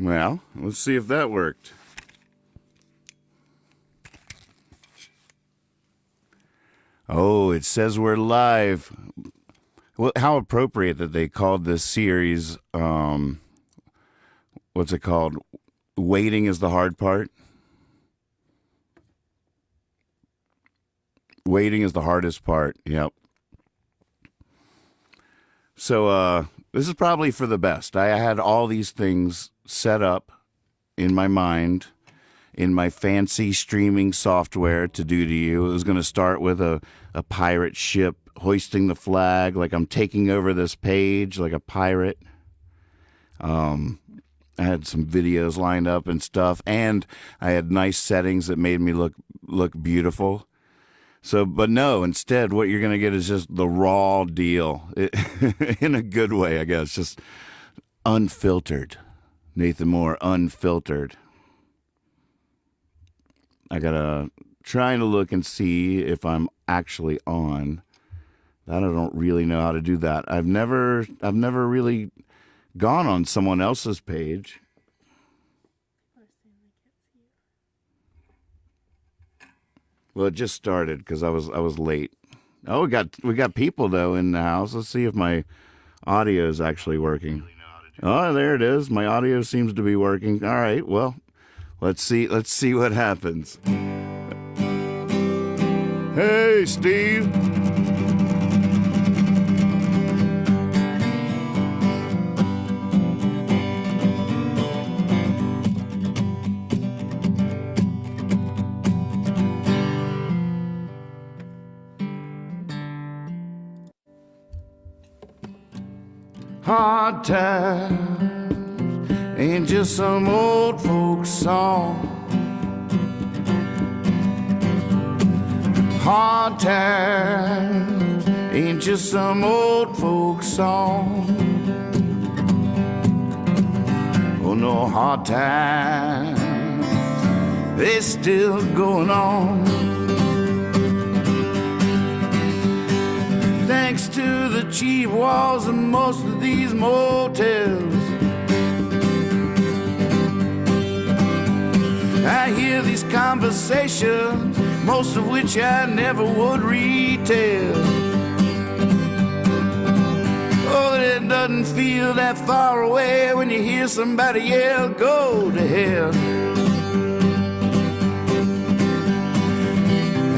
Well, let's see if that worked. Oh, it says we're live. Well, how appropriate that they called this series, what's it called? Waiting is the hard part. Waiting is the hardest part. Yep. So, this is probably for the best. I had all these things set up in my mind, in my fancy streaming software to do to you. It was going to start with a pirate ship hoisting the flag, like I'm taking over this page like a pirate. I had some videos lined up and stuff, and I had nice settings that made me look beautiful. So, but no, instead, what you're going to get is just the raw deal, in a good way, I guess, just unfiltered. Nathan Moore, unfiltered. I gotta trying to look and see if I'm actually on. That I don't really know how to do that. I've never really gone on someone else's page. Well, it just started because I was late. Oh, we got people though in the house. Let's see if my audio is actually working. Oh, there it is. My audio seems to be working. All right. Well, let's see what happens. Hey, Steve. Hard times ain't just some old folks song. Hard times ain't just some old folks song. Oh no, hard times, they still going on. Thanks to the cheap walls of most of these motels, I hear these conversations, most of which I never would retell. Oh, it doesn't feel that far away when you hear somebody yell, "Go to hell."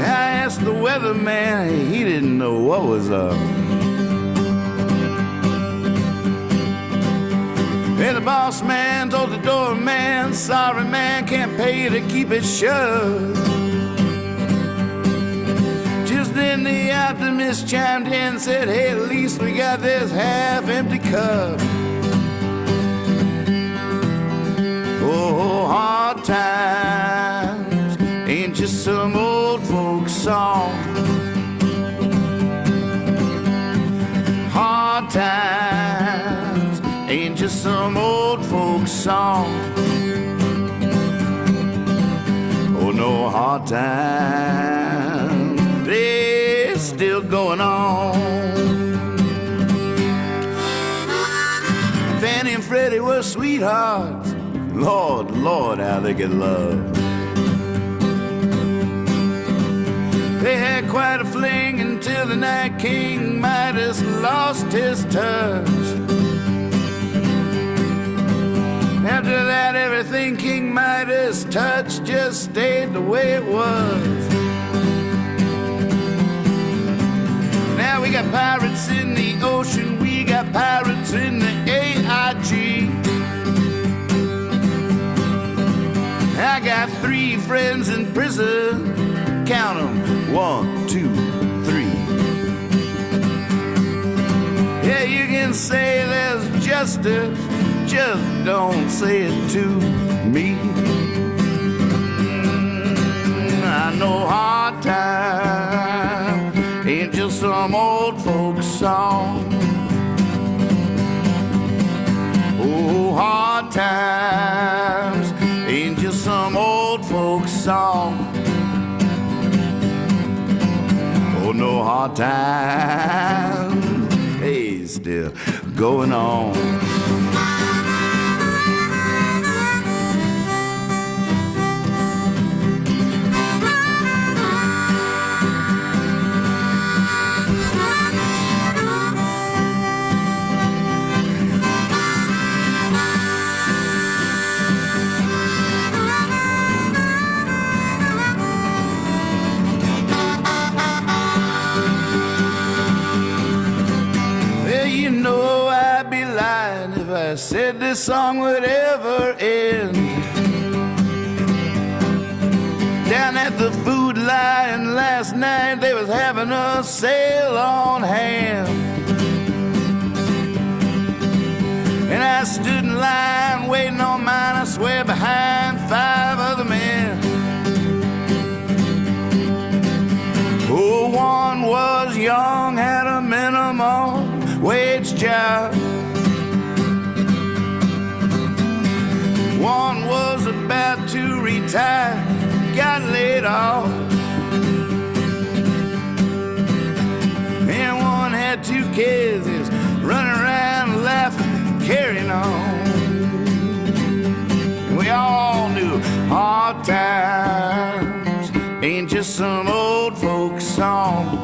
I asked the weatherman, he didn't know what was up. And the boss man told the doorman, "Sorry man, can't pay you to keep it shut." Just then the optimist chimed in and said, "Hey, at least we got this half-empty cup." Oh, hard times ain't just some old folks song. Hard times ain't just some old folks song. Oh no, hard times, they're still going on. Fanny and Freddie were sweethearts. Lord, Lord, how they could love. They had quite a fling until the night King Midas lost his touch. After that, everything King Midas touched just stayed the way it was. Now we got pirates in the ocean, we got pirates in the AIG. I got 3 friends in prison. Count them, 1, 2, 3. Yeah, you can say there's justice, just don't say it to me. I know hard times ain't just some old folks song. Oh, hard times ain't just some old folks song. Oh, no, hard times, they still going on. I said this song would ever end. Down at the Food Lion last night, they was having a sale on ham. And I stood in line waiting on mine, I swear, behind 5 other men. Oh, one was young, had a minimum wage job. One was about to retire, got laid off. And one had 2 kids, is running around laughing, carrying on. And we all knew hard times ain't just some old folk song.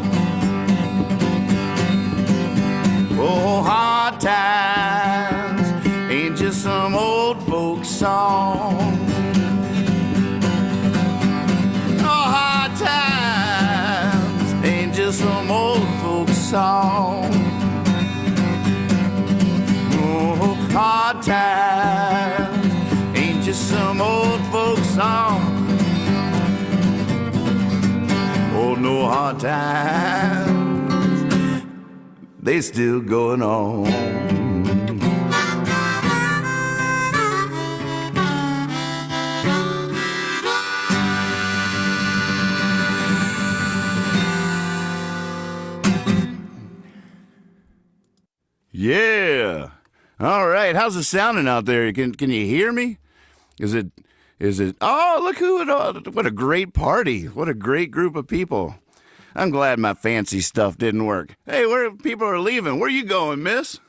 Oh, hard times ain't just some old folk song. Oh, hard times ain't just some old folk song. Oh, hard times ain't just some old folk song. Oh, no, hard times, they still going on. Yeah. All right. How's it sounding out there? Can you hear me? Is it? Oh, look who it. What a great party. What a great group of people. I'm glad my fancy stuff didn't work. Hey, where people are leaving? Where you going, miss?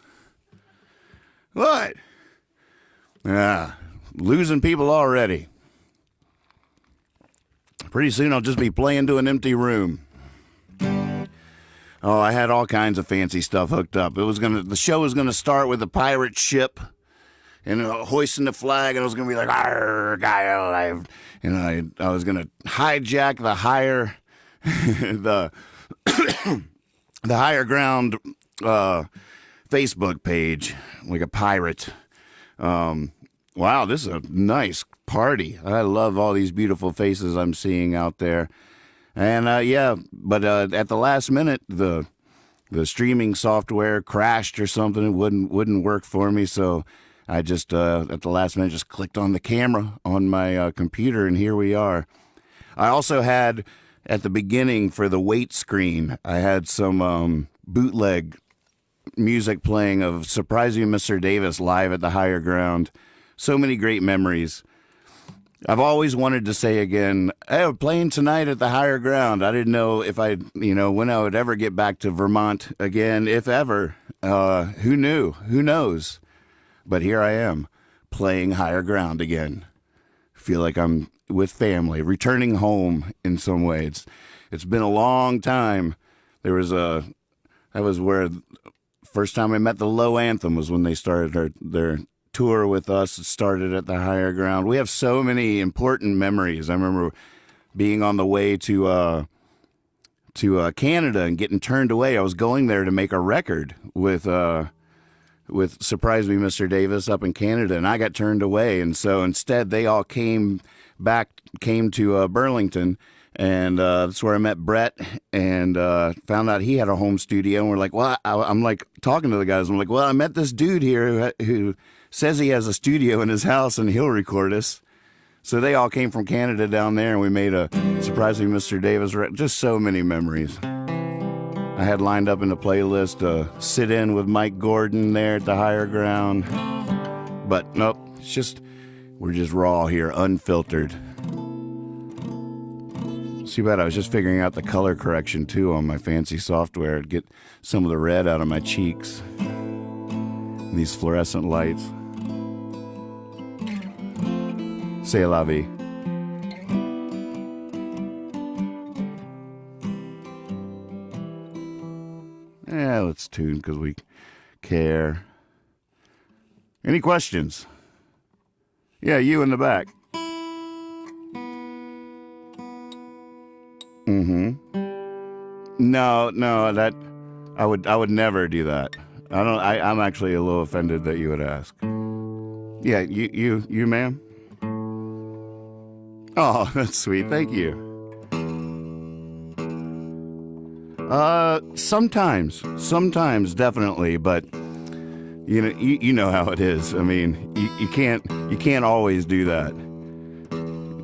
What? Losing people already. Pretty soon I'll just be playing to an empty room. Oh, I had all kinds of fancy stuff hooked up. The show was gonna start with a pirate ship and hoisting the flag, and I was gonna be like, "Arr, guy alive," and I was gonna hijack the higher the the Higher Ground Facebook page like a pirate. Wow, this is a nice party. I love all these beautiful faces I'm seeing out there. And but at the last minute, the streaming software crashed or something. It wouldn't work for me, so I just at the last minute just clicked on the camera on my computer, and here we are. I also had at the beginning for the wait screen, I had some bootleg music playing of Surprising Mr. Davis live at the Higher Ground. So many great memories. I've always wanted to say again, hey, I'm playing tonight at the Higher Ground. I didn't know if when I would ever get back to Vermont again, if ever. Who knew? Who knows? But here I am, playing Higher Ground again. Feel like I'm with family, returning home in some way. It's been a long time. That was where first time I met the Low Anthem was when they started their tour with us. It started at the Higher Ground. We have so many important memories. I remember being on the way to Canada and getting turned away. I was going there to make a record with Surprise Me, Mr. Davis up in Canada, and I got turned away. And so instead, they all came to Burlington, and that's where I met Brett and found out he had a home studio. And we're like, well, I'm like talking to the guys. I'm like, well, I met this dude here who says he has a studio in his house and he'll record us. So they all came from Canada down there, and we made a Surprise Me, Mr. Davis record. Just so many memories. I had lined up in the playlist sit in with Mike Gordon there at the Higher Ground. But nope, we're just raw here, unfiltered. See bad I was just figuring out the color correction too on my fancy software to get some of the red out of my cheeks. These fluorescent lights. C'est la vie. Yeah, let's tune because we care. Any questions? Yeah, you in the back. Mm-hmm. No, that I would never do that. I'm actually a little offended that you would ask. Yeah, you, ma'am. Oh, that's sweet. Thank you. Sometimes definitely, but you know how it is. I mean, you can't always do that.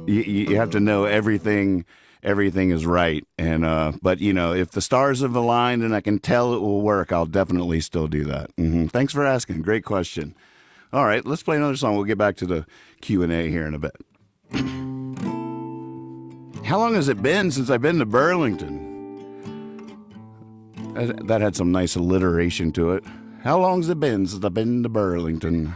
You have to know everything is right, and but if the stars have aligned and I can tell it will work, I'll definitely still do that. Thanks for asking. Great question. All right, let's play another song. We'll get back to the Q&A here in a bit. How long has it been since I've been to Burlington? That had some nice alliteration to it. How long's it been since I've been to Burlington?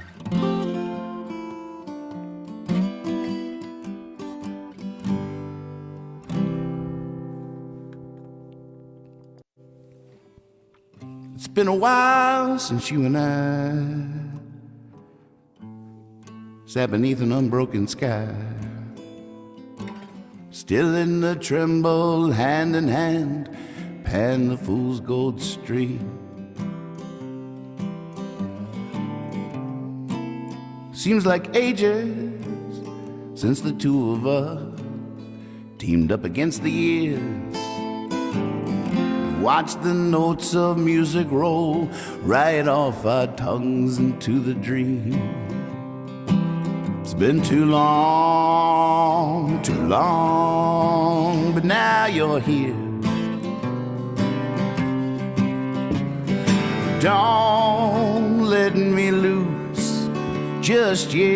It's been a while since you and I sat beneath an unbroken sky, still in the tremble, hand in hand, pan the fool's gold stream. Seems like ages since the two of us teamed up against the years. Watched the notes of music roll right off our tongues into the dream. It's been too long, but now you're here. Don't let me loose just yet.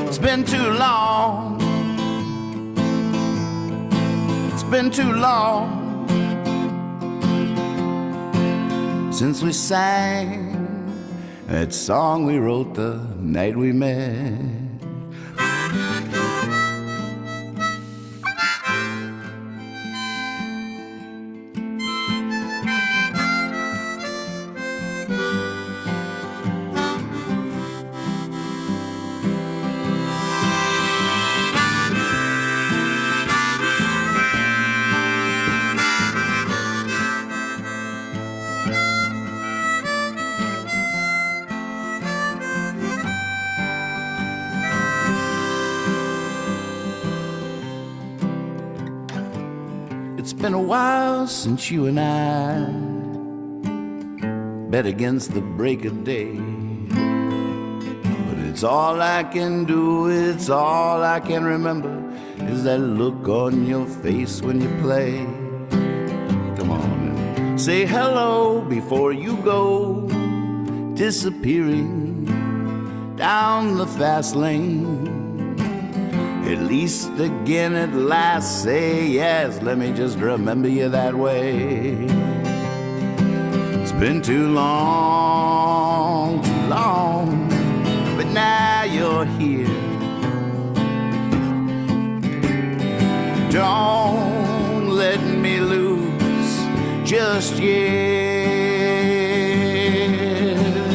It's been too long. It's been too long since we sang that song we wrote the night we met. It's been a while since you and I bet against the break of day. But it's all I can do, it's all I can remember, is that look on your face when you play. Come on and say hello before you go, disappearing down the fast lane. At least again at last, say yes, let me just remember you that way. It's been too long, but now you're here. Don't let me lose just yet.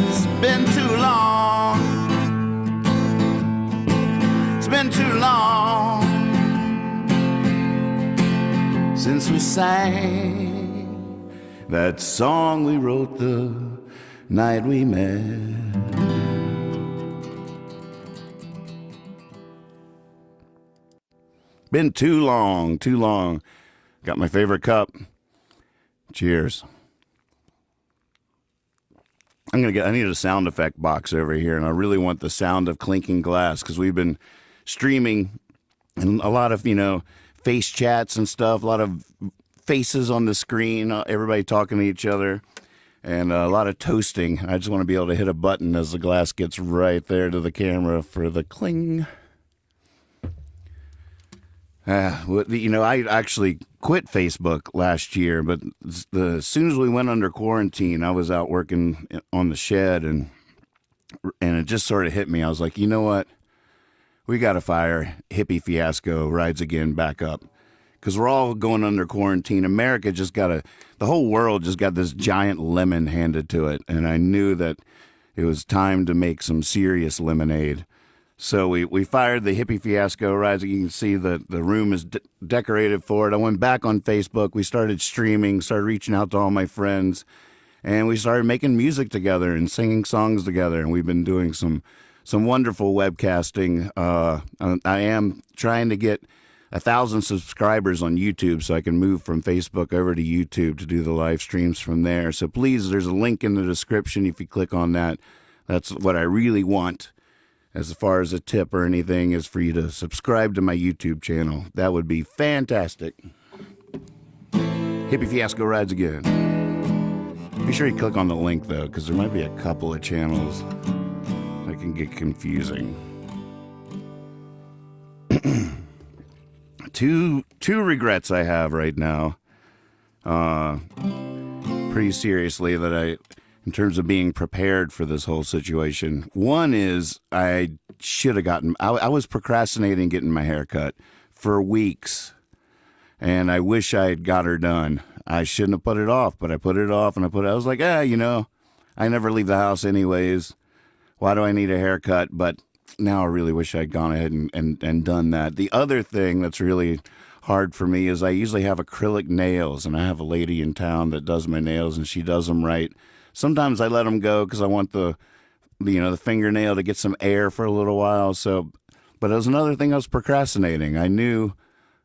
It's been too long. It's been too long since we sang that song we wrote the night we met. Been too long. Got my favorite cup. Cheers. I need a sound effect box over here, and I really want the sound of clinking glass, because we've been streaming and a lot of, face chats and stuff, a lot of faces on the screen, everybody talking to each other, and a lot of toasting. I just want to be able to hit a button as the glass gets right there to the camera for the cling. I actually quit Facebook last year, but as soon as we went under quarantine, I was out working on the shed, and it just sort of hit me. I was like, you know what? We got to fire Hippie Fiasco Rides Again back up, because we're all going under quarantine. America the whole world just got this giant lemon handed to it, and I knew that it was time to make some serious lemonade. So we fired the Hippie Fiasco Rides. You can see the room is decorated for it. I went back on Facebook. We started streaming, started reaching out to all my friends, and we started making music together and singing songs together. And we've been doing some wonderful webcasting. I am trying to get 1,000 subscribers on YouTube so I can move from Facebook over to YouTube to do the live streams from there. So please, there's a link in the description. If you click on that, that's what I really want. As far as a tip or anything, is for you to subscribe to my YouTube channel. That would be fantastic. Hippie Fiasco Rides again. Be sure you click on the link, though, because there might be a couple of channels that can get confusing. Two regrets I have right now. Pretty seriously, that in terms of being prepared for this whole situation. One is I should have gotten, I was procrastinating getting my hair cut for weeks, and I wish I had got her done. I shouldn't have put it off, but I put it off, and I was like, you know, I never leave the house anyways. Why do I need a haircut? But now I really wish I'd gone ahead and done that. The other thing that's really hard for me is I usually have acrylic nails, and I have a lady in town that does my nails, and she does them right. Sometimes I let them go because I want the fingernail to get some air for a little while. But it was another thing I was procrastinating. I knew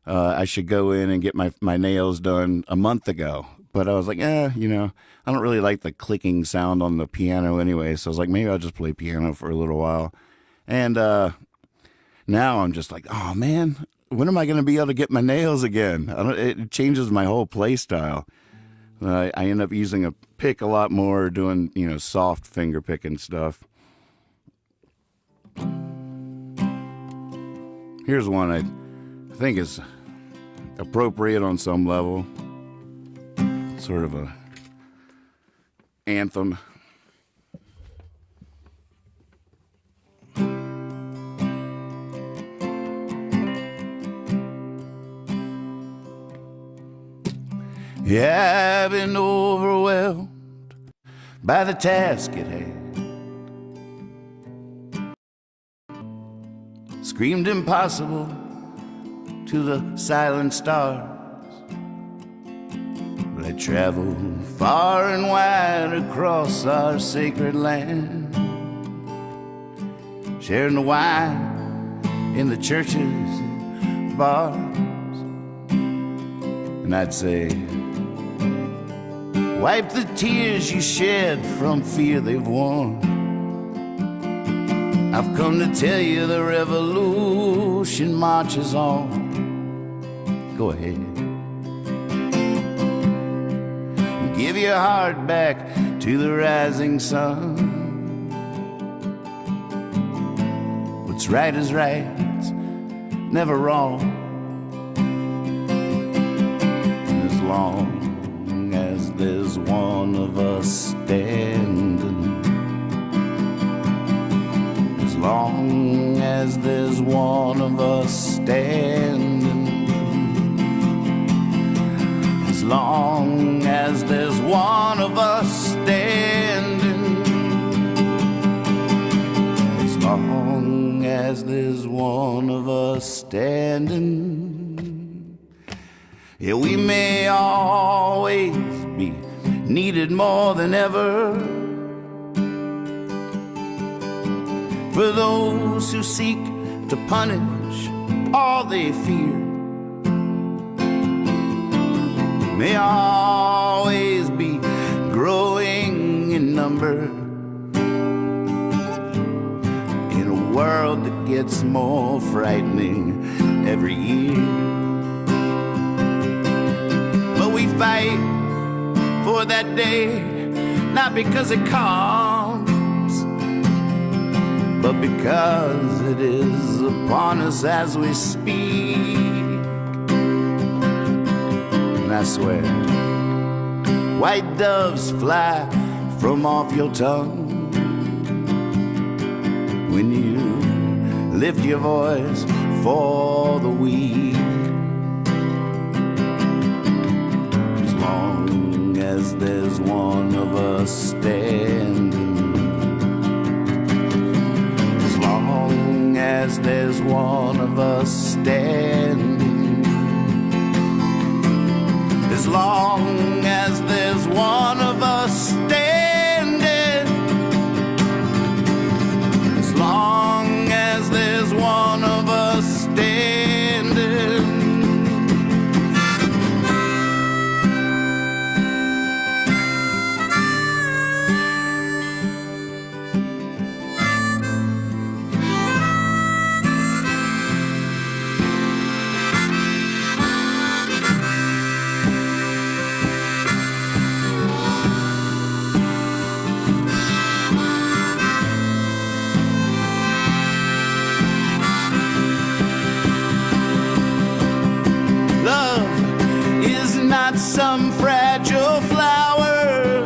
I should go in and get my nails done a month ago. But I was like, you know, I don't really like the clicking sound on the piano anyway. So I was like, maybe I'll just play piano for a little while. And now I'm just like, oh, man, when am I going to be able to get my nails again? It changes my whole play style. I end up using a pick a lot more, doing, you know, soft finger picking stuff. Here's one I think is appropriate on some level. Sort of a anthem. Yeah, I've been overwhelmed by the task at hand. Screamed impossible to the silent stars. But I traveled far and wide across our sacred land, sharing the wine in the churches and bars. And I'd say, wipe the tears you shed from fear they've won. I've come to tell you the revolution marches on. Go ahead. Give your heart back to the rising sun. What's right is right, it's never wrong. And as long as there's one of us standing, as long as there's one of us standing, as long as there's one of us standing, as long as there's one of us standing, yeah, we may always be needed more than ever. For those who seek to punish all they fear, may always be growing in number in a world that gets more frightening every year. But we fight for that day, not because it comes, but because it is upon us as we speak. And I swear, white doves fly from off your tongue when you lift your voice for the weak. As long as there's one of us standing, as long as there's one of us standing, as long as there's one of us standing, as long as there's one of us standing. Some fragile flower,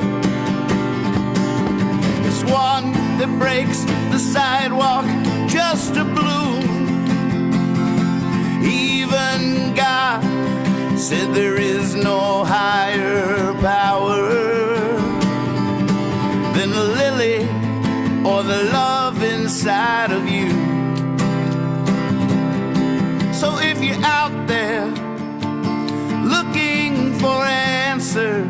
it's one that breaks the sidewalk just to bloom. Even God said there is no higher power than the lily or the love inside of you. So if you're out there looking for answers,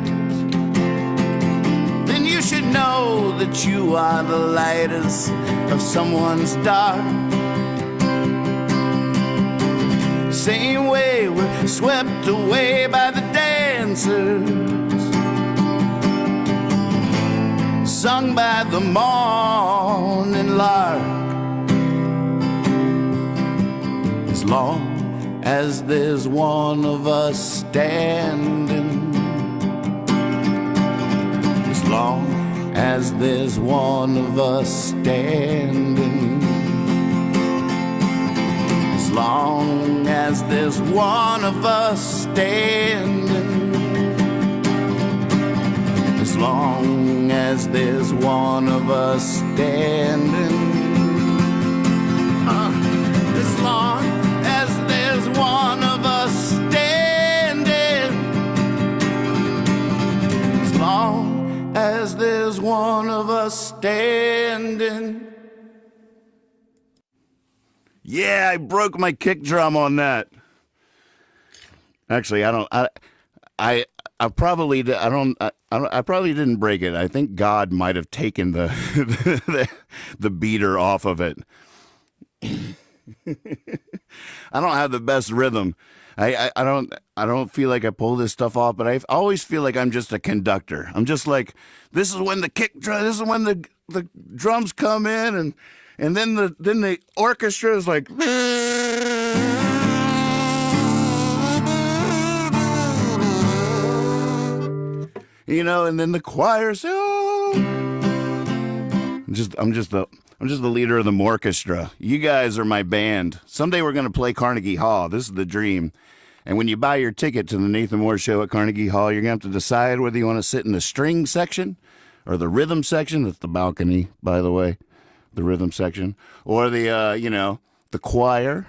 then you should know that you are the lightest of someone's dark. Same way we're swept away by the dancers, sung by the morning lark. As long as there's one of us standing, as long as there's one of us standing, as long as there's one of us standing, as long as there's one of us standing, as long as there's one of us standing, as long as there's one of us standing. Yeah, I broke my kick drum on that. Actually, I probably didn't break it. I think God might have taken the beater off of it. I don't have the best rhythm. I don't feel like I pull this stuff off, but I always feel like I'm just a conductor. I'm just like, this is when the kick drum, this is when the drums come in, and then the orchestra is like, you know, and then the choir's, oh. I'm just the leader of the orchestra. You guys are my band. Someday we're going to play Carnegie Hall. This is the dream. And when you buy your ticket to the Nathan Moore Show at Carnegie Hall, you're going to have to decide whether you want to sit in the string section or the rhythm section. That's the balcony, by the way, the rhythm section. Or the choir,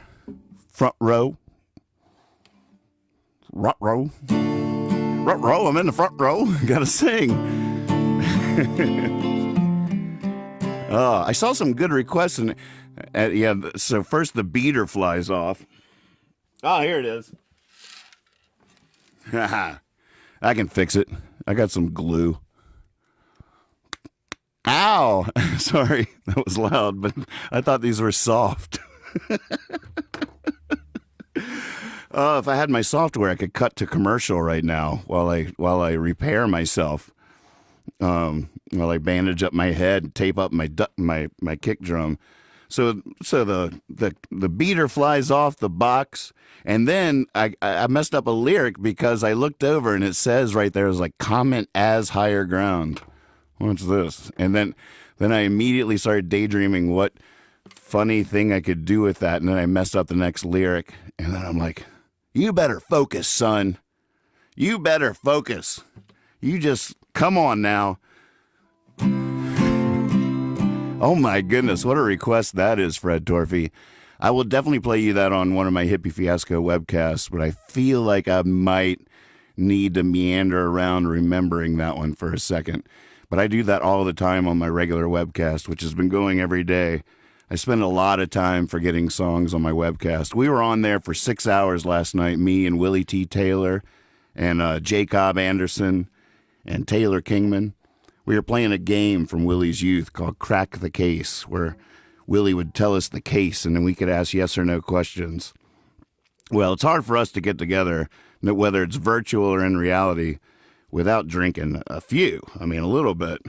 front row. Rut row. Rut row, I'm in the front row. Gotta sing. I saw some good requests. So first the beater flies off. Oh, here it is. I can fix it. I got some glue. Ow! Sorry, that was loud, but I thought these were soft. If I had my software, I could cut to commercial right now while I repair myself. While I bandage up my head, tape up my kick drum. So the beater flies off the box, and then I messed up a lyric because I looked over and it says right there, it was like, comment as higher ground. What's this? And then I immediately started daydreaming what funny thing I could do with that, and then I messed up the next lyric, and then I'm like, you better focus, son. You better focus. You just, come on now. Oh my goodness, what a request that is, Fred Torfey. I will definitely play you that on one of my Hippie Fiasco webcasts, but I feel like I might need to meander around remembering that one for a second. But I do that all the time on my regular webcast, which has been going every day. I spend a lot of time forgetting songs on my webcast. We were on there for 6 hours last night, me and Willie T. Taylor and Jacob Anderson and Taylor Kingman. We were playing a game from Willie's youth called Crack the Case, where Willie would tell us the case and then we could ask yes or no questions. Well, it's hard for us to get together, whether it's virtual or in reality, without drinking a few. I mean, a little bit.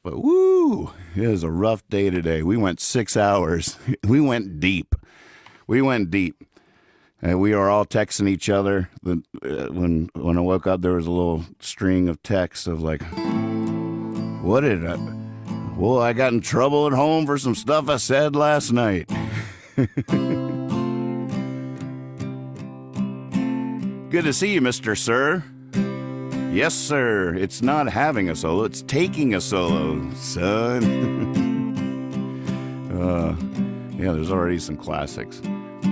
But woo, it was a rough day today. We went 6 hours. We went deep. And we were all texting each other. When I woke up, there was a little string of texts of like, well, I got in trouble at home for some stuff I said last night. Good to see you, Mr. Sir. Yes, sir. It's not having a solo, it's taking a solo, son. Yeah, there's already some classics.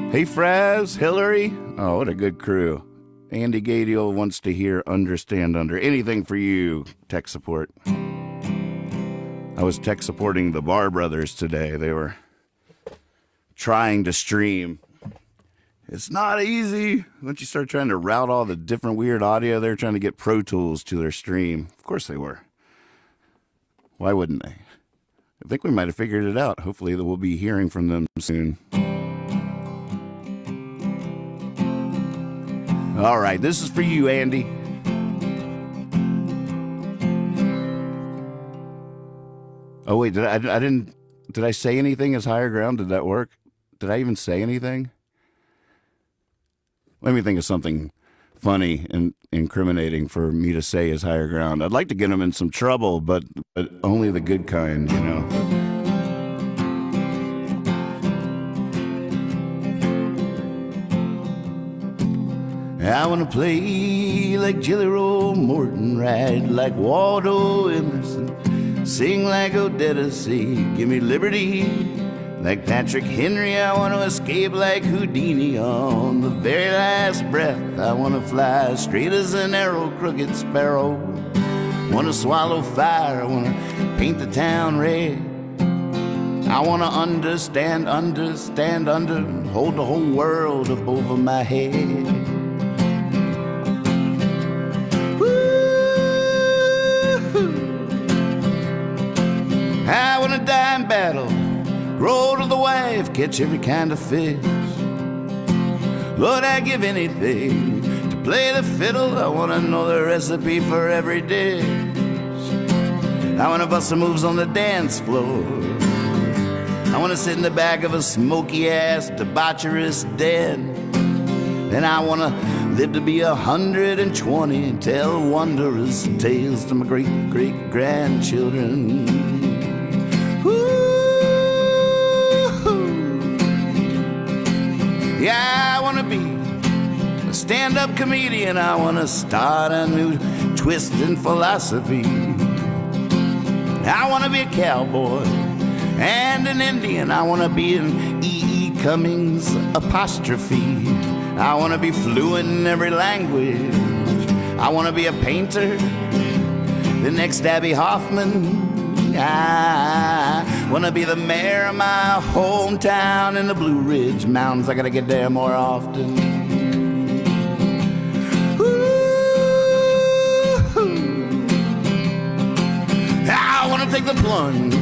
Hey, Fraz, Hillary. Oh, what a good crew. Andy Gadiel wants to hear Understand Under. Anything for you, tech support. I was tech supporting the Bar Brothers today. They were trying to stream. It's not easy. Once you start trying to route all the different weird audio, they're trying to get Pro Tools to their stream. Of course they were. Why wouldn't they? I think we might have figured it out. Hopefully we'll be hearing from them soon. All right, this is for you, Andy. Oh wait, did I say anything as Higher Ground? Did that work? Did I even say anything? Let me think of something funny and incriminating for me to say as Higher Ground. I'd like to get him in some trouble, but only the good kind, you know. I want to play like Jelly Roll Morton, ride like Waldo Emerson, sing like Odetta C. Give me liberty. Like Patrick Henry, I want to escape like Houdini. On the very last breath, I want to fly straight as an arrow, crooked sparrow. Want to swallow fire, I want to paint the town red. I want to understand under, hold the whole world up over my head. Woo-hoo. I want to die in battle, roll to the wife, catch every kind of fish. Lord, I give anything to play the fiddle. I want to know the recipe for every dish. I want to bust some moves on the dance floor. I want to sit in the back of a smoky-ass debaucherous den. And I want to live to be 120 and tell wondrous tales to my great-great-grandchildren. Yeah, I want to be a stand-up comedian. I want to start a new twist in philosophy. I want to be a cowboy and an Indian. I want to be an E.E. Cummings apostrophe. I want to be fluent in every language. I want to be a painter, the next Abby Hoffman. I want to be the mayor of my hometown in the Blue Ridge Mountains. I got to get there more often. I want to take the plunge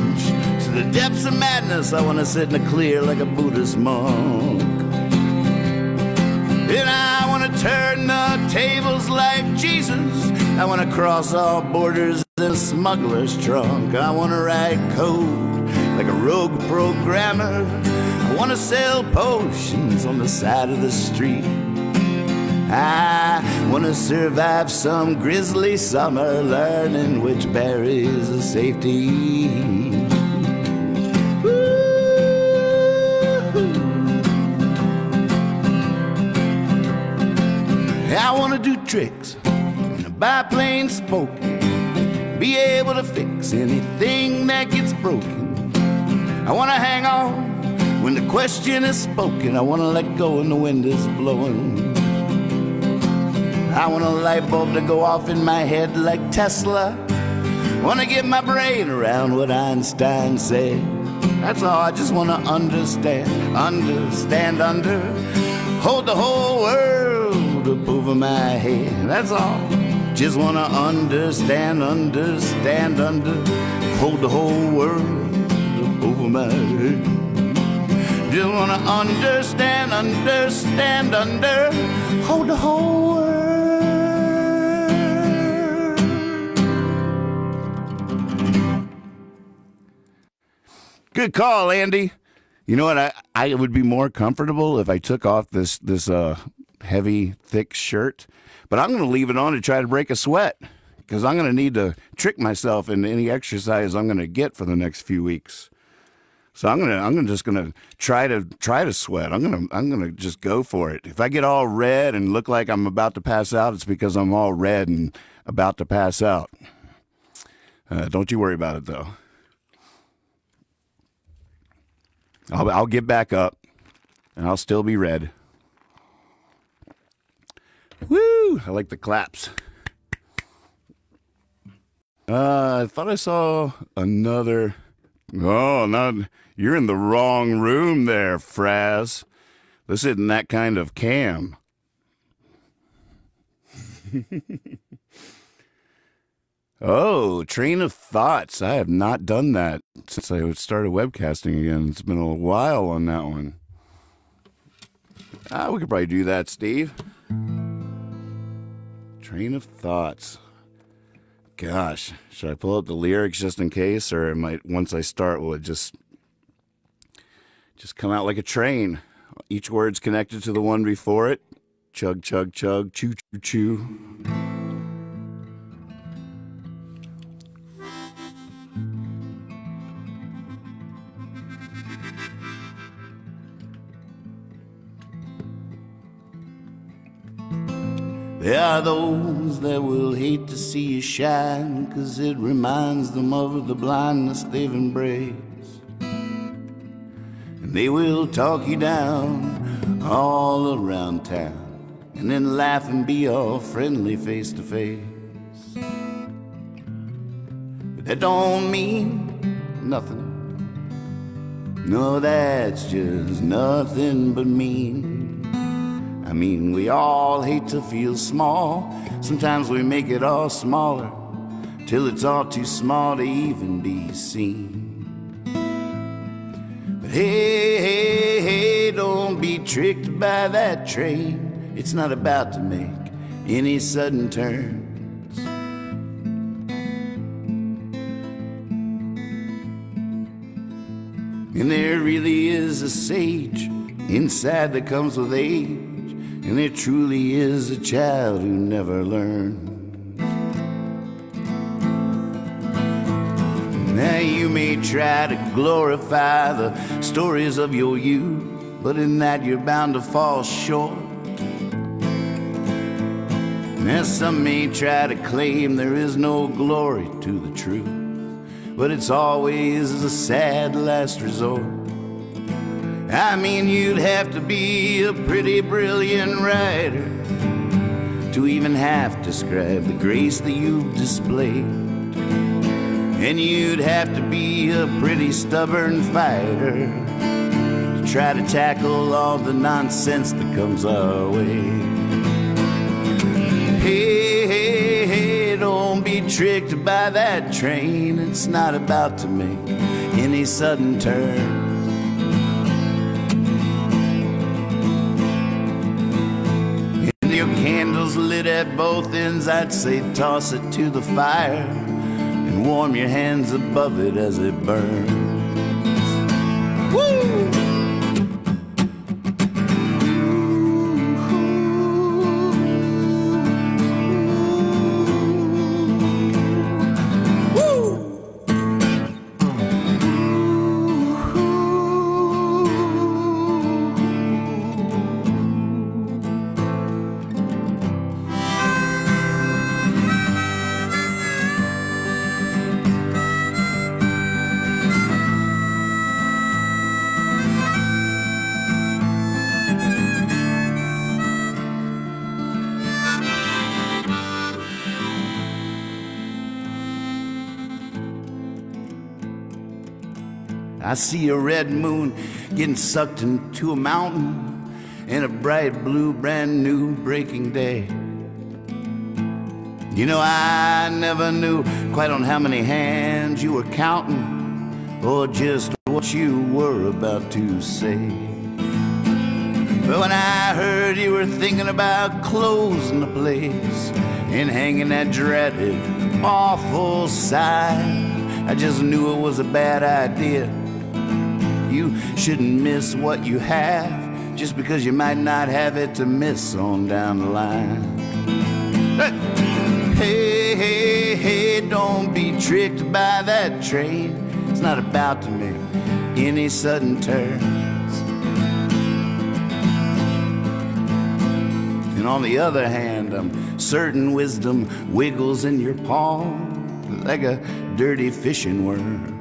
to the depths of madness. I want to sit in the clear like a Buddhist monk. And I want to turn the tables like Jesus. I want to cross all borders in a smuggler's trunk. I want to write code like a rogue programmer. I want to sell potions on the side of the street. I want to survive some grisly summer, learning which berries are safe to eat. I want to do tricks in a biplane smoking, be able to fix anything that gets broken. I want to hang on when the question is spoken. I want to let go when the wind is blowing. I want a light bulb to go off in my head like Tesla. I want to get my brain around what Einstein said. That's all. I just want to understand under. Hold the whole world up over my head. That's all. Just want to understand under. Hold the whole world up over my head. Just want to understand under. Hold the whole world. Good call, Andy. You know what? I would be more comfortable if I took off this heavy, thick shirt, but I'm going to leave it on to try to break a sweat because I'm going to need to trick myself into any exercise I'm going to get for the next few weeks. So I'm just gonna try to sweat. I'm gonna just go for it. If I get all red and look like I'm about to pass out, it's because I'm all red and about to pass out. Don't you worry about it though. I'll get back up, and I'll still be red. Woo! I like the claps. I thought I saw another. Oh, not you're in the wrong room there, Fraz. This isn't that kind of cam. Oh, train of thoughts. I have not done that since I started webcasting again. It's been a while on that one. We could probably do that, Steve. Train of thoughts. Gosh, should I pull up the lyrics just in case, or it might, once I start, will it just come out like a train? Each word's connected to the one before it. Chug, chug, chug, choo, choo, choo. There are those that will hate to see you shine, 'cause it reminds them of the blindness they've embraced. And they will talk you down all around town, and then laugh and be all friendly face to face. But that don't mean nothing. No, that's just nothing but mean. I mean, we all hate to feel small. Sometimes we make it all smaller, till it's all too small to even be seen. But hey, hey, hey, don't be tricked by that train. It's not about to make any sudden turns. And there really is a sage inside that comes with age. And there truly is a child who never learns. Now you may try to glorify the stories of your youth, but in that you're bound to fall short. Now some may try to claim there is no glory to the truth, but it's always a sad last resort. I mean, you'd have to be a pretty brilliant writer to even half describe the grace that you've displayed. And you'd have to be a pretty stubborn fighter to try to tackle all the nonsense that comes our way. Hey, hey, hey, don't be tricked by that train. It's not about to make any sudden turn. Your candle's lit at both ends, I'd say toss it to the fire and warm your hands above it as it burns. Woo! I see a red moon getting sucked into a mountain in a bright blue brand new breaking day. You know, I never knew quite on how many hands you were counting or just what you were about to say. But when I heard you were thinking about closing the place and hanging that dreaded, awful sign, I just knew it was a bad idea. You shouldn't miss what you have just because you might not have it to miss on down the line. Hey, hey, hey, don't be tricked by that train. It's not about to make any sudden turns. And on the other hand, I'm certain wisdom wiggles in your palm like a dirty fishing worm.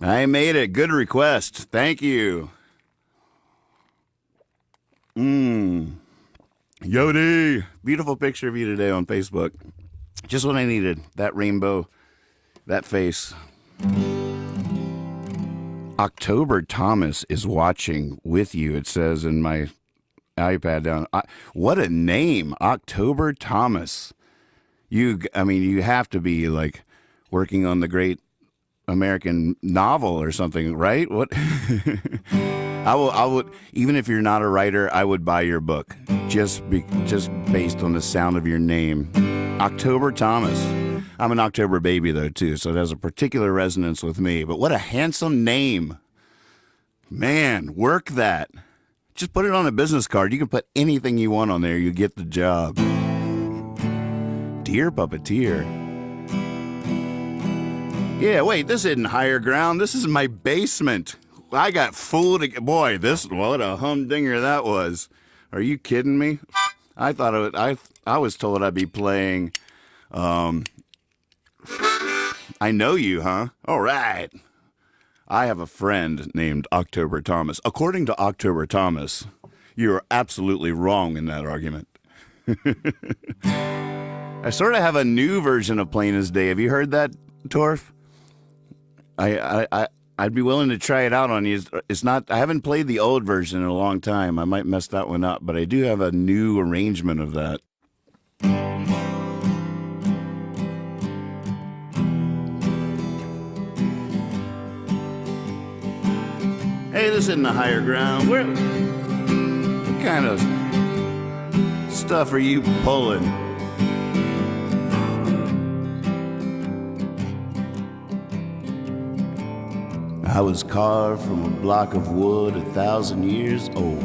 I made it. Good request. Thank you. Yodi. Beautiful picture of you today on Facebook. Just what I needed. That rainbow. That face. October Thomas is watching with you, it says in my iPad down. What a name. October Thomas. You have to be like working on the great American novel or something, right? What? I would, even if you're not a writer, I would buy your book just based on the sound of your name, October Thomas. I'm an October baby though too, so it has a particular resonance with me. But what a handsome name, man! Work that. Just put it on a business card. You can put anything you want on there. You get the job. Dear Puppeteer. Yeah, wait, this isn't higher ground. This is my basement. I got fooled. Boy, what a humdinger that was. Are you kidding me? I thought I was told I'd be playing I Know You, huh? All right. I have a friend named October Thomas. According to October Thomas, you're absolutely wrong in that argument. I sort of have a new version of Plain as Day. Have you heard that, Torf? I'd be willing to try it out on you. It's not. I haven't played the old version in a long time. I might mess that one up, but I do have a new arrangement of that. Hey, this isn't the higher ground. What kind of stuff are you pulling? I was carved from a block of wood 1,000 years old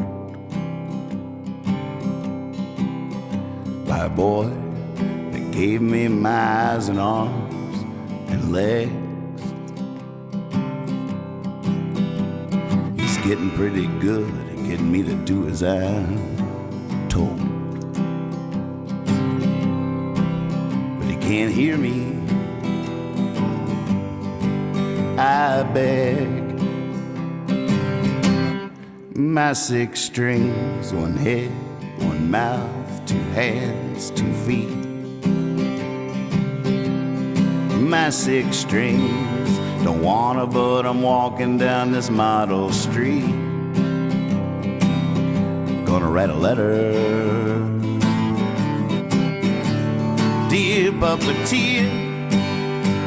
by a boy that gave me my eyes and arms and legs. He's getting pretty good at getting me to do as I'm told, but he can't hear me. I beg. My 6 strings, 1 head, 1 mouth, 2 hands, 2 feet. My 6 strings, don't wanna, but I'm walking down this model street. Gonna write a letter. Dear Puppeteer,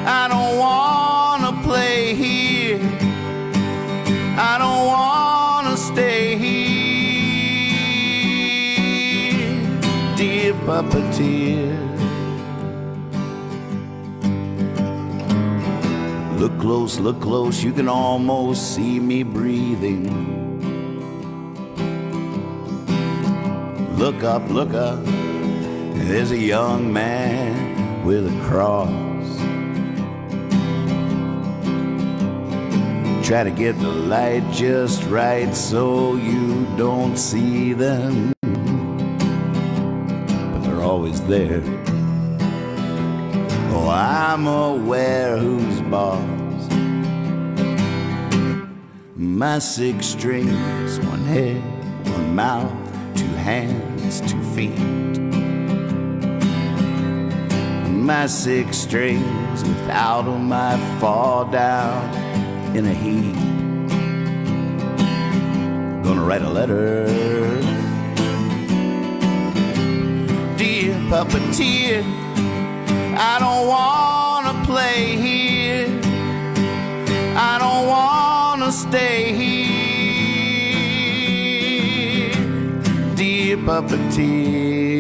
I don't wanna play here. I don't wanna stay here. Dear Puppeteer, look close, you can almost see me breathing. Look up, there's a young man with a cross. Try to get the light just right so you don't see them, but they're always there. Oh, I'm aware who's boss. My 6 strings, 1 head, 1 mouth, 2 hands, 2 feet. my six strings. Without 'em I fall down in a heap. Gonna write a letter. Dear puppeteer, I don't wanna play here. I don't wanna stay here. Dear puppeteer.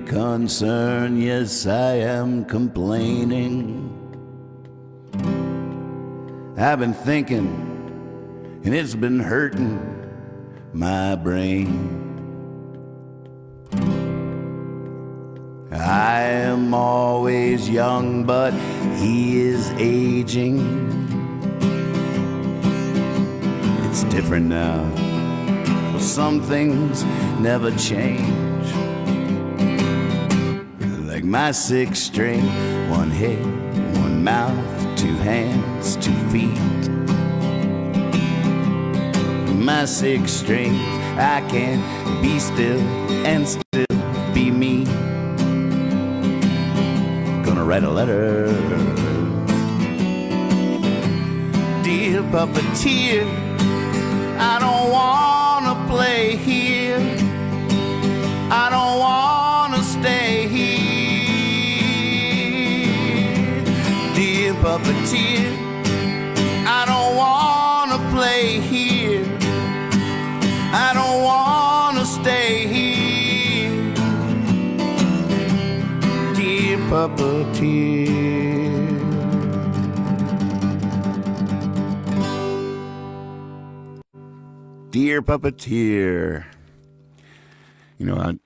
Concern, yes, I am complaining. I've been thinking, and it's been hurting my brain. I am always young, but he is aging. It's different now, but some things never change. My six string, one head, one mouth, two hands, 2 feet. My six strings, I can be still and still be me. Gonna write a letter. Dear puppeteer, I don't wanna play here. I don't wanna stay here. Puppeteer, I don't wanna play here. I don't wanna stay here. Dear puppeteer. Dear puppeteer. You know, I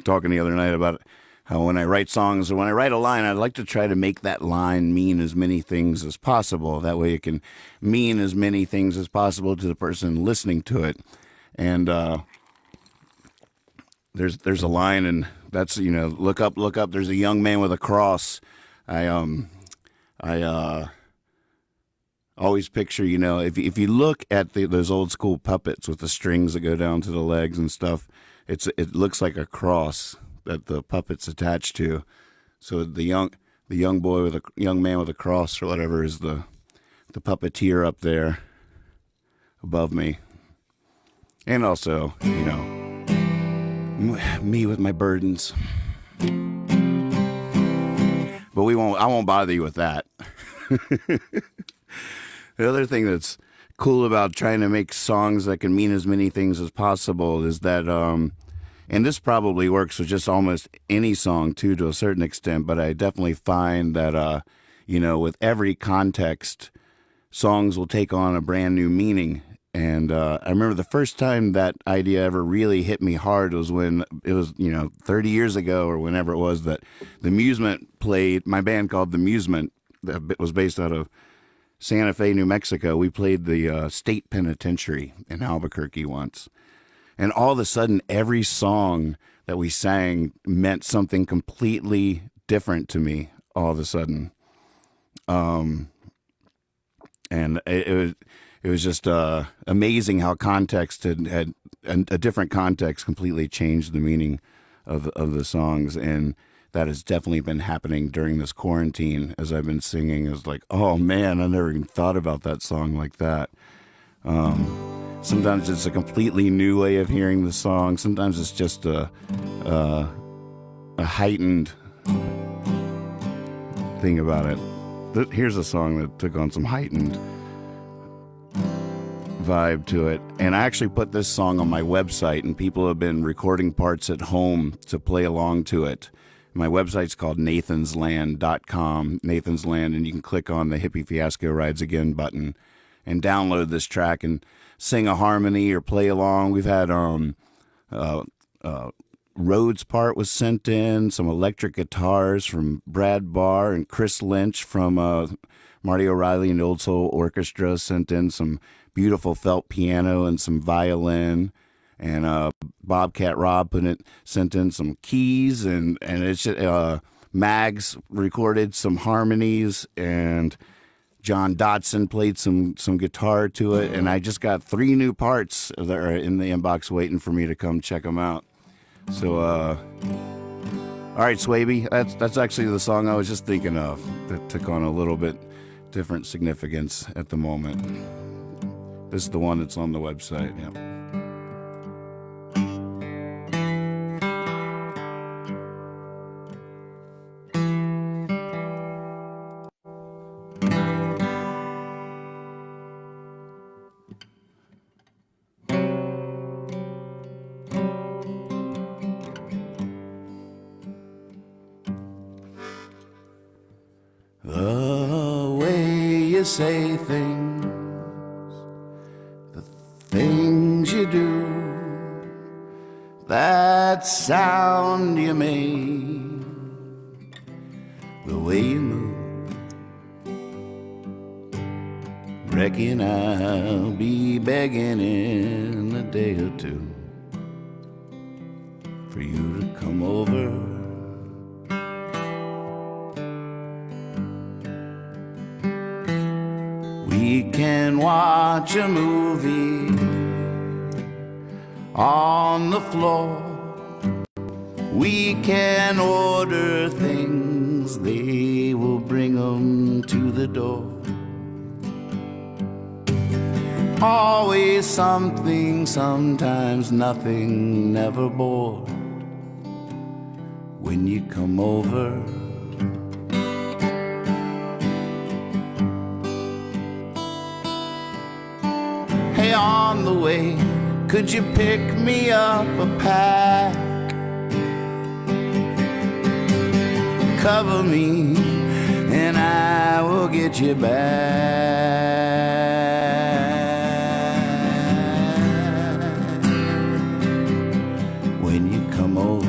talking the other night about how when I write songs or when I write a line, I'd like to try to make that line mean as many things as possible. That way it can mean as many things as possible to the person listening to it. And there's a line, and that's, you know, look up, there's a young man with a cross. I always picture, you know, if you look at those old school puppets with the strings that go down to the legs and stuff, it looks like a cross that the puppet's attached to. So the young boy with a young man with a cross or whatever is the puppeteer up there above me. And also, you know, me with my burdens. But I won't bother you with that. The other thing that's cool about trying to make songs that can mean as many things as possible is that and this probably works with just almost any song, too, to a certain extent. But I definitely find that, you know, with every context, songs will take on a brand new meaning. And I remember the first time that idea ever really hit me hard was when it was, you know, 30 years ago or whenever it was that The Musement played, my band called The Musement, that was based out of Santa Fe, New Mexico. We played the state penitentiary in Albuquerque once. And all of a sudden, every song that we sang meant something completely different to me all of a sudden. And it was just amazing how context had a different context completely changed the meaning of the songs. And that has definitely been happening during this quarantine as I've been singing. It's like, oh man, I never even thought about that song like that. Sometimes it's a completely new way of hearing the song. Sometimes it's just a heightened thing about it. Here's a song that took on some heightened vibe to it. And I actually put this song on my website, and people have been recording parts at home to play along to it. My website's called nathansland.com, Nathan's Land, and you can click on the Hippie Fiasco Rides Again button and download this track and sing a harmony or play along. We've had Rhodes part was sent in, some electric guitars from Brad Barr and Chris Lynch from Marty O'Reilly and the Old Soul Orchestra sent in some beautiful felt piano and some violin. And Bobcat Rob sent in some keys, and it's Mags recorded some harmonies, and John Dotson played some guitar to it, and I just got 3 new parts that are in the inbox waiting for me to come check them out. So, all right, Swaby, that's actually the song I was just thinking of that took on a little bit different significance at the moment. This is the one that's on the website, yeah. The way you say things, the things you do, that sound you make, the way you move, reckon I'll be begging in a day or two for you to come over. We can watch a movie on the floor. We can order things, they will bring them to the door. Always something, sometimes nothing, never bored when you come over. Hey, on the way, could you pick me up a pack? Cover me and I will get you back when you come over.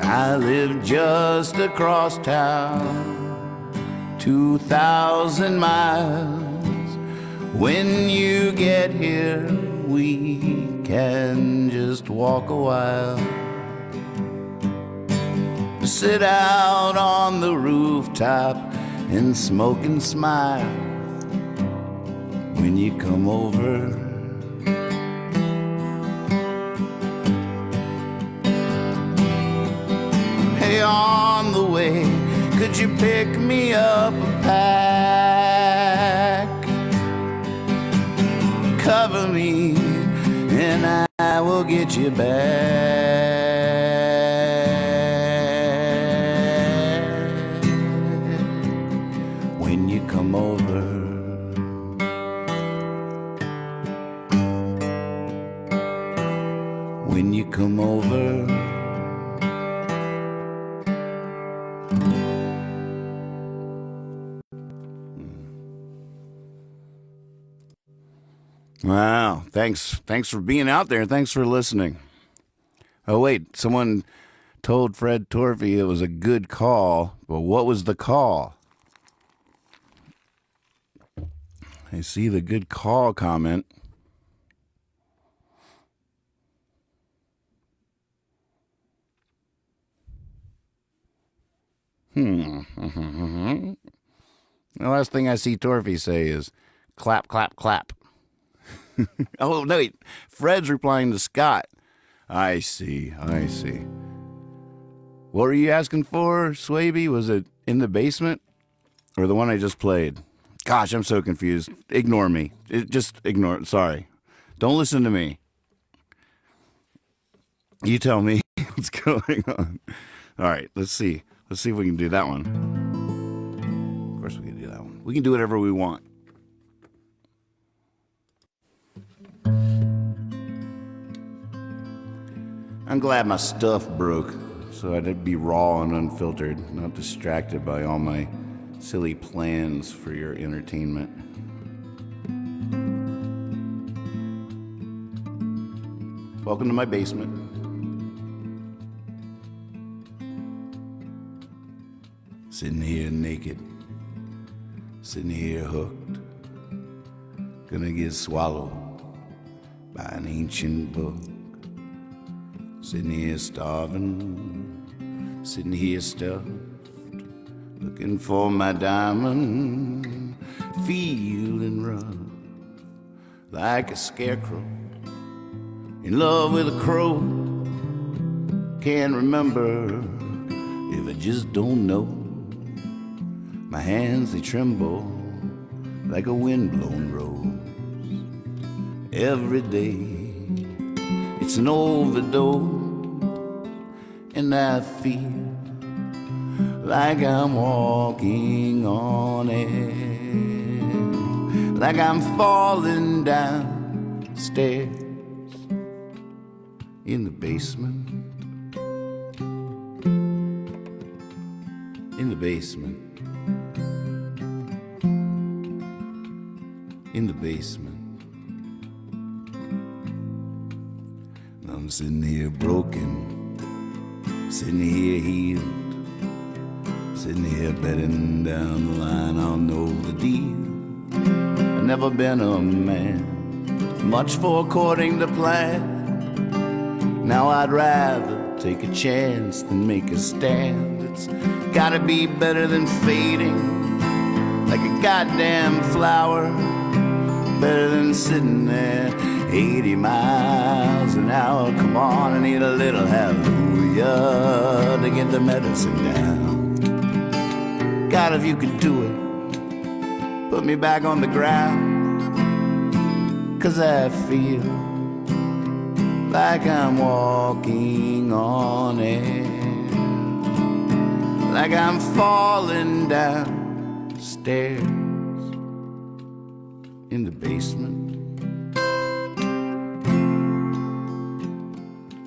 I live just across town, 2,000 miles. When you get here, we can just walk a while. Sit out on the rooftop and smoke and smile when you come over. On the way, could you pick me up a pack? Cover me and I will get you back when you come over. When you come over. Wow, thanks for being out there. Thanks for listening. Oh, wait, someone told Fred Torfey it was a good call. Well, what was the call? I see the good call comment. The last thing I see Torfey say is clap, clap, clap. Oh, no, wait. Fred's replying to Scott. I see. What were you asking for, Swaby? Was it In the Basement or the one I just played? Gosh, I'm so confused. Ignore me. Just ignore it. Sorry. Don't listen to me. You tell me what's going on. All right, let's see. Let's see if we can do that one. Of course we can do that one. We can do whatever we want. I'm glad my stuff broke, so I'd be raw and unfiltered, not distracted by all my silly plans for your entertainment. Welcome to my basement. Sitting here naked, sitting here hooked, gonna get swallowed by an ancient book. Sitting here starving, sitting here stuffed, looking for my diamond, feeling rough like a scarecrow, in love with a crow. Can't remember if I just don't know. My hands, they tremble like a windblown rose. Every day it's an overdose, and I feel like I'm walking on air, like I'm falling down stairs in the basement, in the basement, in the basement. I'm sitting here broken, sitting here healed, sitting here betting down the line I'll know the deal. I've never been a man, much for according to plan. Now I'd rather take a chance than make a stand. It's gotta be better than fading like a goddamn flower, better than sitting there 80 miles an hour. Come on, I need a little hallelujah to get the medicine down. God, if you could do it, put me back on the ground, 'cause I feel like I'm walking on air, like I'm falling down stairs in the basement,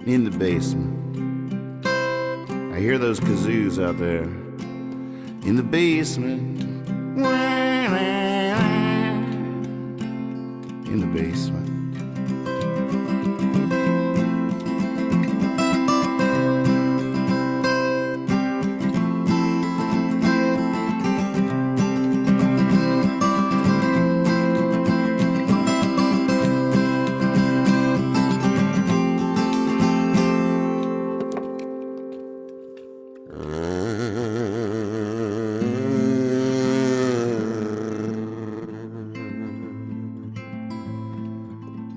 in the basement. I hear those kazoos out there in the basement, in the basement.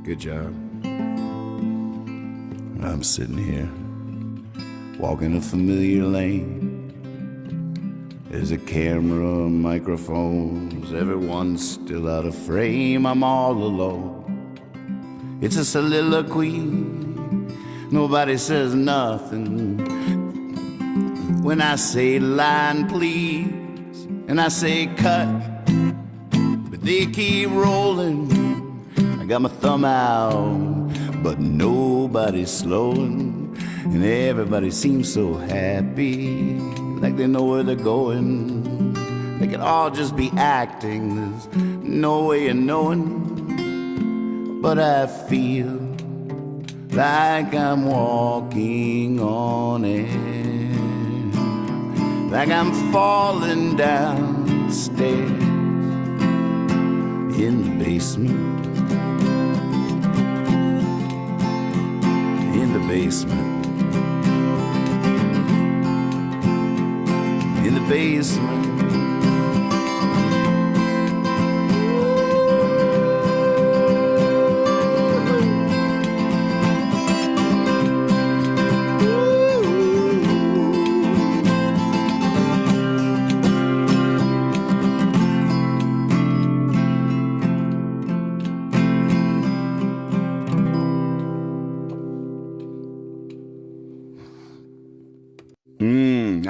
Good job. I'm sitting here, walking a familiar lane. There's a camera, microphones, everyone's still out of frame. I'm all alone. It's a soliloquy, nobody says nothing. When I say line please, and I say cut, but they keep rolling. I got my thumb out, but nobody's slowing, and everybody seems so happy, like they know where they're going. They could all just be acting, there's no way of knowing, but I feel like I'm walking on air, like I'm falling downstairs in the basement. In the basement, in the basement.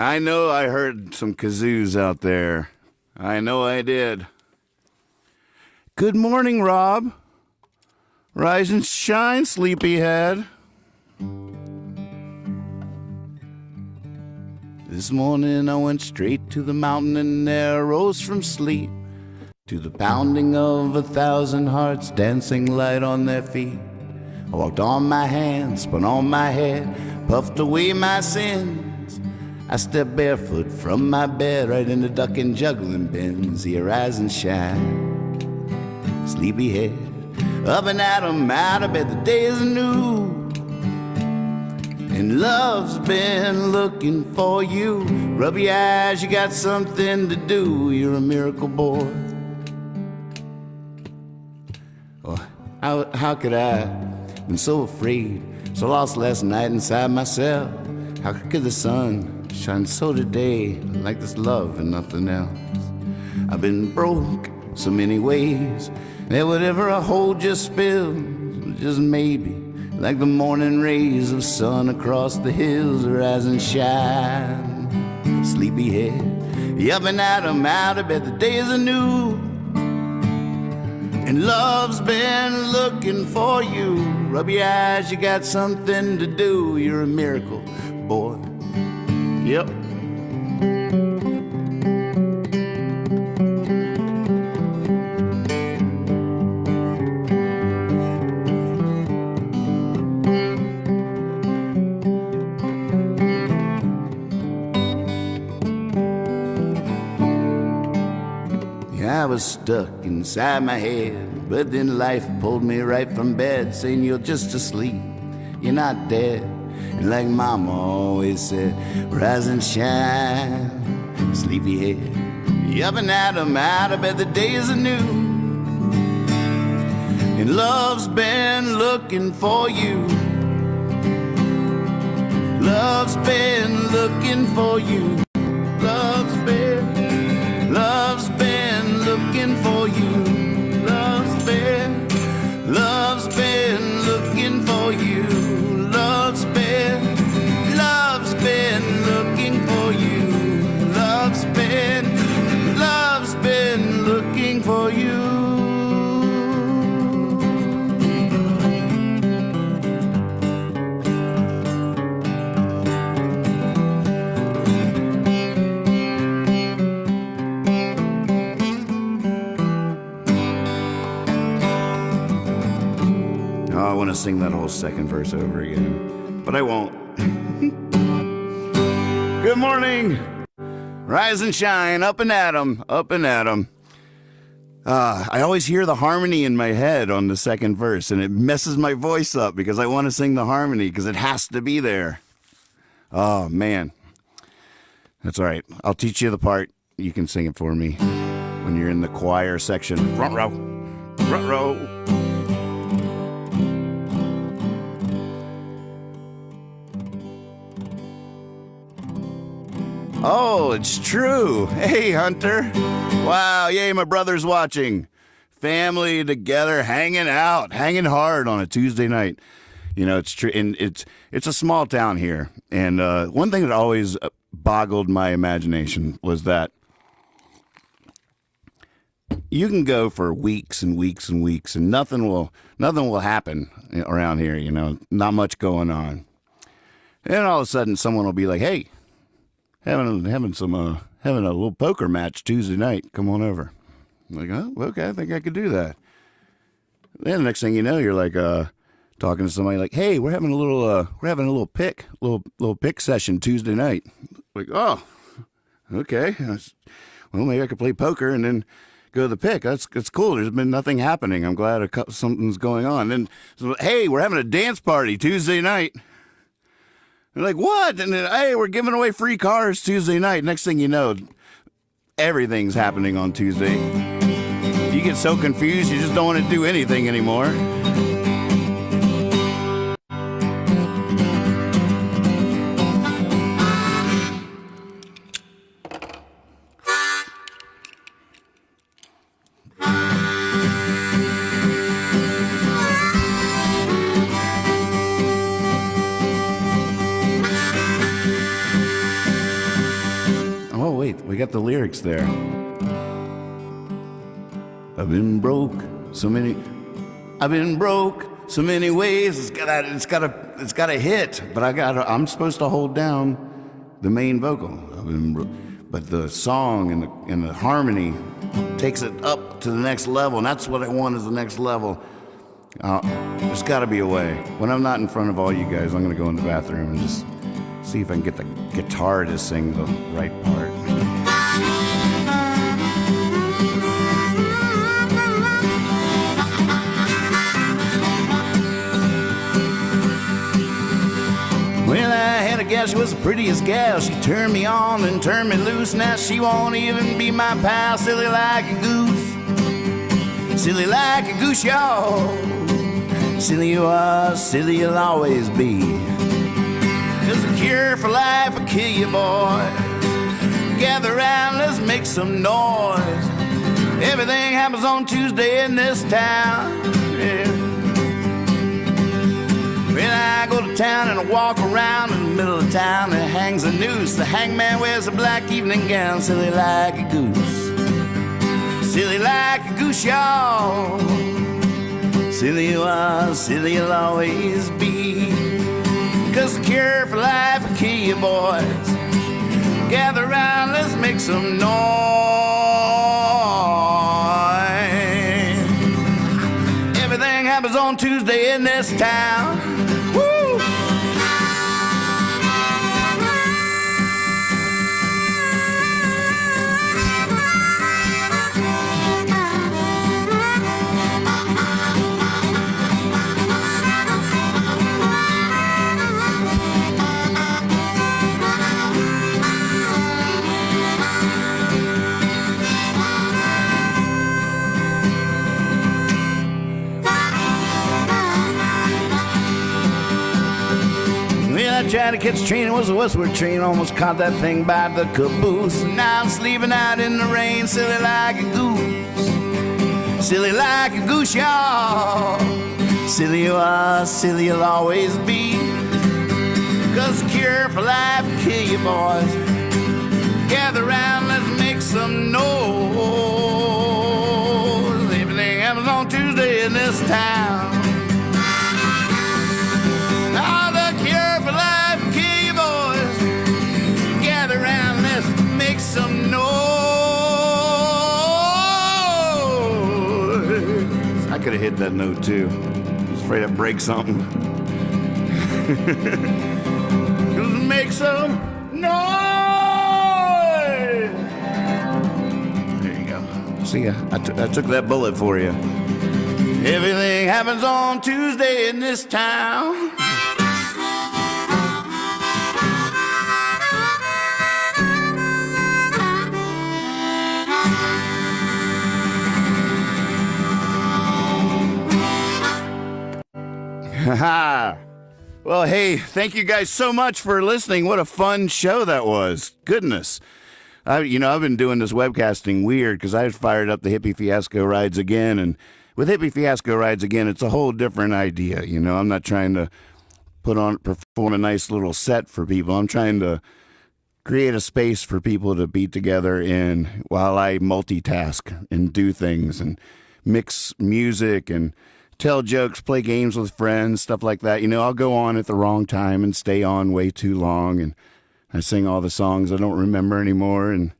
I know I heard some kazoos out there. I know I did. Good morning, Rob. Rise and shine, sleepyhead. This morning I went straight to the mountain and there rose from sleep to the pounding of 1,000 hearts dancing light on their feet. I walked on my hands, spun on my head, puffed away my sins. I stepped barefoot from my bed right into ducking juggling pins. Here, rise and shine, sleepyhead. Up and at 'em, out of bed, the day is new. And love's been looking for you. Rub your eyes, you got something to do. You're a miracle boy. Oh, how could I been so afraid, so lost last night inside myself? How could the sun shine so today like this love and nothing else? I've been broke so many ways that whatever I hold just spills, just maybe like the morning rays of sun across the hills. Rise and shine, sleepyhead. You up and at 'em, out of bed, the day is anew. And love's been looking for you. Rub your eyes, you got something to do. You're a miracle, boy. Yep. I was stuck inside my head, but then life pulled me right from bed, saying you're just asleep, you're not dead. And like Mama always said, rise and shine, sleepyhead. You up and at 'em, out of bed, the day is anew. And love's been looking for you. Love's been looking for you. Love's been looking for you. Love's been looking for you. Love's been looking for you. Love's been looking for you. I want to sing that whole second verse over again, but I won't. Good morning. Rise and shine, up and at 'em, up and at 'em. I always hear the harmony in my head on the second verse, and it messes my voice up because I want to sing the harmony because it has to be there. Oh, man. That's all right. I'll teach you the part. You can sing it for me when you're in the choir section. Front row. Front row. Oh, it's true. Hey, Hunter. Wow, yay, my brother's watching. Family together, hanging out, hanging hard on a Tuesday night. You know, it's true. And it's a small town here. And one thing that always boggled my imagination was that you can go for weeks and weeks and weeks and nothing will happen around here, you know, not much going on. And all of a sudden someone will be like, hey, having a little poker match Tuesday night. Come on over. I'm like, oh, okay, I think I could do that. Then the next thing you know, you're like talking to somebody like, hey, we're having a little pick session Tuesday night. Like, oh, okay. Well, maybe I could play poker and then go to the pick. That's cool. There's been nothing happening. I'm glad something's going on. Then, so, hey, we're having a dance party Tuesday night. They're like, what? And then, hey, we're giving away free cars Tuesday night. Next thing you know, everything's happening on Tuesday. You get so confused, you just don't want to do anything anymore. the lyrics there. I've been broke so many ways. It's gotta hit, but I'm supposed to hold down the main vocal. But the song and the harmony takes it up to the next level, and that's what I want, is the next level. There's gotta be a way. When I'm not in front of all you guys, I'm gonna go in the bathroom and just see if I can get the guitar to sing the right part. Well, I had a gal, she was the prettiest gal. She turned me on and turned me loose. Now she won't even be my pal. Silly like a goose. Silly like a goose, y'all. Silly you are, silly you'll always be. 'Cause the cure for life will kill you, boys. Gather round, let's make some noise. Everything happens on Tuesday in this town. Yeah. When I go to town and I walk around in the middle of town, and hangs a noose. The hangman wears a black evening gown. Silly like a goose. Silly like a goose, y'all. Silly you are, silly you'll always be. 'Cause the cure for life will kill you, boys. Gather round, let's make some noise. Everything happens on Tuesday in this town. Woo! I tried to catch a train, it was a westward train. Almost caught that thing by the caboose. Now I'm sleeping out in the rain, silly like a goose. Silly like a goose, y'all. Silly you are, silly you'll always be. 'Cause the cure for life will kill you, boys. Gather round, let's make some noise. Everything happens on Tuesday in this town. Some noise. I could have hit that note too. I was afraid I'd break something. Just make some noise. There you go. See, I took that bullet for you. Everything happens on Tuesday in this town. Haha. Well, hey, thank you guys so much for listening. What a fun show that was. Goodness. I've been doing this webcasting weird because I fired up the Hippie Fiasco Rides Again. And with Hippie Fiasco Rides Again, it's a whole different idea. I'm not trying to perform a nice little set for people. I'm trying to create a space for people to be together in while I multitask and do things and mix music and tell jokes, play games with friends, stuff like that. I'll go on at the wrong time and stay on way too long, and I sing all the songs I don't remember anymore and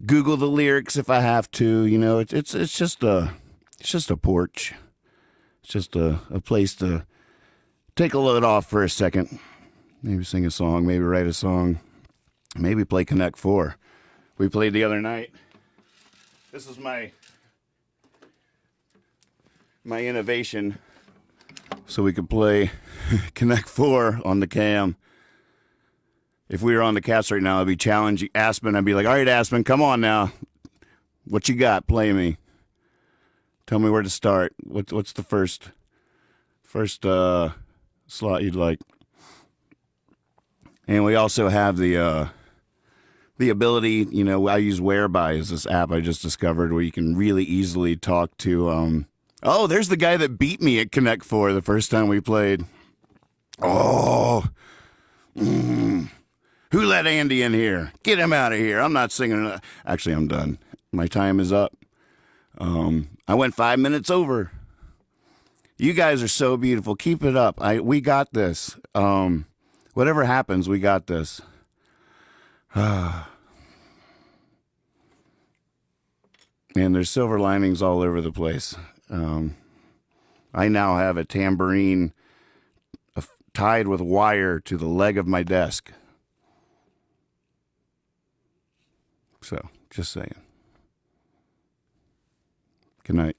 Google the lyrics if I have to. It's just a porch. It's just a place to take a load off for a second. Maybe sing a song, maybe write a song, maybe play Connect 4. We played the other night. This is my innovation, so we could play Connect 4 on the cam. If we were on the cast right now, I'd be challenging Aspen. I'd be like, all right, Aspen, come on now. What you got? Play me. Tell me where to start. What's the first slot you'd like? And we also have the ability, I use Whereby as this app I just discovered where you can really easily talk to oh, there's the guy that beat me at Connect 4 the first time we played. Oh, Who let Andy in here? Get him out of here. I'm not singing. Actually, I'm done. My time is up. I went 5 minutes over. You guys are so beautiful. Keep it up. We got this. Whatever happens, we got this. And there's silver linings all over the place. I now have a tambourine tied with wire to the leg of my desk. So, just saying. Good night.